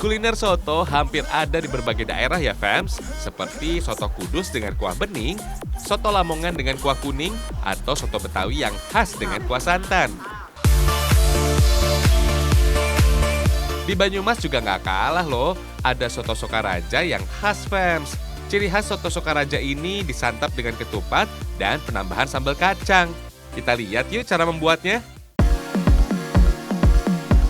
Kuliner soto hampir ada di berbagai daerah ya fams, seperti soto Kudus dengan kuah bening, soto Lamongan dengan kuah kuning, atau soto Betawi yang khas dengan kuah santan. Di Banyumas juga nggak kalah loh, ada soto Sokaraja yang khas fams. Ciri khas soto Sokaraja ini disantap dengan ketupat dan penambahan sambal kacang. Kita lihat yuk cara membuatnya.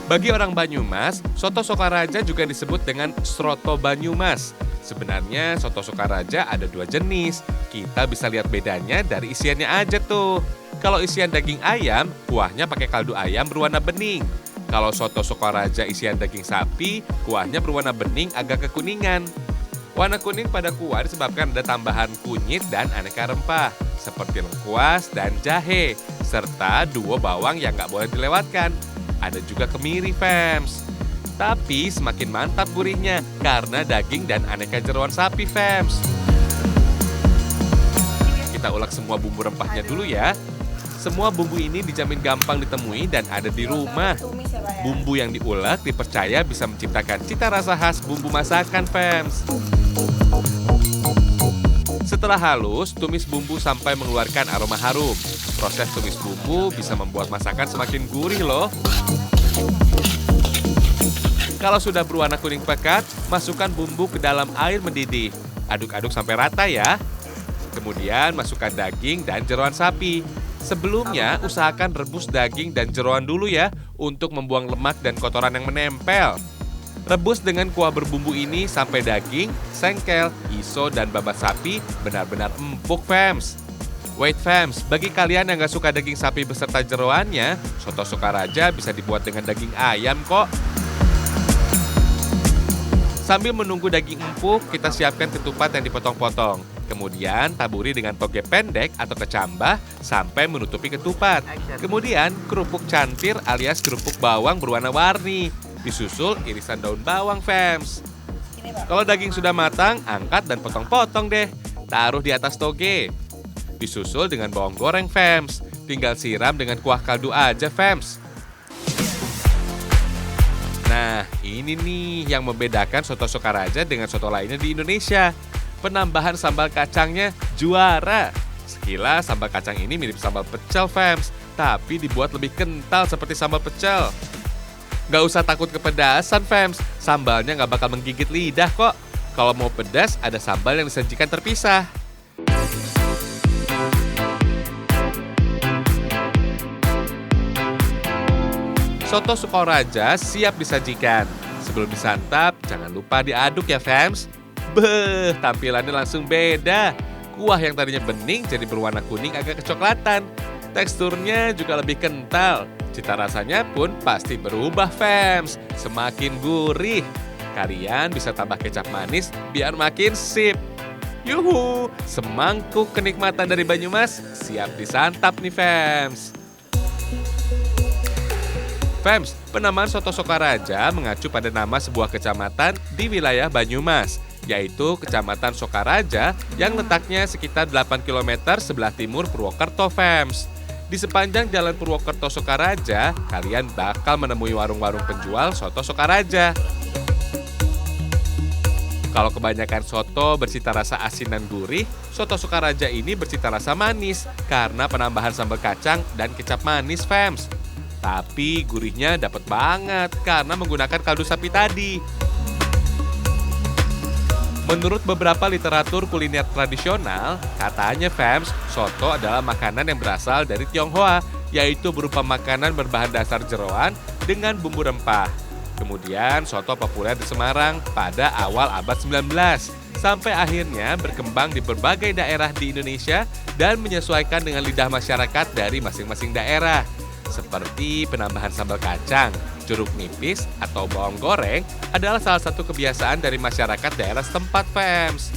Bagi orang Banyumas, soto Sokaraja juga disebut dengan Sroto Banyumas. Sebenarnya soto Sokaraja ada dua jenis. Kita bisa lihat bedanya dari isiannya aja tuh. Kalau isian daging ayam, kuahnya pakai kaldu ayam berwarna bening. Kalau soto Sokaraja isian daging sapi, kuahnya berwarna bening agak kekuningan. Warna kuning pada kuah disebabkan ada tambahan kunyit dan aneka rempah, seperti lengkuas dan jahe, serta duo bawang yang nggak boleh dilewatkan. Ada juga kemiri, fams. Tapi semakin mantap gurihnya karena daging dan aneka jeroan sapi, fams. Kita ulek semua bumbu rempahnya dulu ya. Semua bumbu ini dijamin gampang ditemui dan ada di rumah. Bumbu yang diulek dipercaya bisa menciptakan cita rasa khas bumbu masakan, fams. Setelah halus, tumis bumbu sampai mengeluarkan aroma harum. Proses tumis bumbu bisa membuat masakan semakin gurih loh. Kalau sudah berwarna kuning pekat, masukkan bumbu ke dalam air mendidih. Aduk-aduk sampai rata ya. Kemudian masukkan daging dan jeroan sapi. Sebelumnya, usahakan rebus daging dan jeroan dulu ya untuk membuang lemak dan kotoran yang menempel. Rebus dengan kuah berbumbu ini sampai daging, sengkel, iso, dan babat sapi benar-benar empuk, fams. Wait fams, bagi kalian yang gak suka daging sapi beserta jeroannya, soto Sokaraja bisa dibuat dengan daging ayam kok. Sambil menunggu daging empuk, kita siapkan ketupat yang dipotong-potong. Kemudian taburi dengan toge pendek atau kecambah sampai menutupi ketupat. Kemudian kerupuk cantir alias kerupuk bawang berwarna-warni. Disusul irisan daun bawang, fams. Kalau daging sudah matang, angkat dan potong-potong deh. Taruh di atas toge. Disusul dengan bawang goreng, fams. Tinggal siram dengan kuah kaldu aja, fams. Nah, ini nih yang membedakan soto Sokaraja dengan soto lainnya di Indonesia. Penambahan sambal kacangnya juara. Sekilas sambal kacang ini mirip sambal pecel, fams. Tapi dibuat lebih kental seperti sambal pecel. Gak usah takut kepedasan, fams. Sambalnya gak bakal menggigit lidah kok. Kalau mau pedas, ada sambal yang disajikan terpisah. Soto Sokaraja siap disajikan. Sebelum disantap, jangan lupa diaduk ya, fams. Beuh, tampilannya langsung beda. Kuah yang tadinya bening jadi berwarna kuning agak kecoklatan. Teksturnya juga lebih kental. Cita rasanya pun pasti berubah, fams. Semakin gurih. Kalian bisa tambah kecap manis biar makin sip. Yuhu, semangkuk kenikmatan dari Banyumas siap disantap nih, fams. Fams, penamaan soto Sokaraja mengacu pada nama sebuah kecamatan di wilayah Banyumas, yaitu Kecamatan Sokaraja yang letaknya sekitar 8 km sebelah timur Purwokerto, fams. Di sepanjang jalan Purwokerto Sokaraja, kalian bakal menemui warung-warung penjual soto Sokaraja. Kalau kebanyakan soto bercita rasa asin dan gurih, soto Sokaraja ini bercita rasa manis karena penambahan sambal kacang dan kecap manis, fams. Tapi gurihnya dapat banget karena menggunakan kaldu sapi tadi. Menurut beberapa literatur kuliner tradisional, katanya, fams, soto adalah makanan yang berasal dari Tionghoa, yaitu berupa makanan berbahan dasar jeroan dengan bumbu rempah. Kemudian soto populer di Semarang pada awal abad 19, sampai akhirnya berkembang di berbagai daerah di Indonesia dan menyesuaikan dengan lidah masyarakat dari masing-masing daerah. Seperti penambahan sambal kacang, jeruk nipis, atau bawang goreng adalah salah satu kebiasaan dari masyarakat daerah setempat, fams.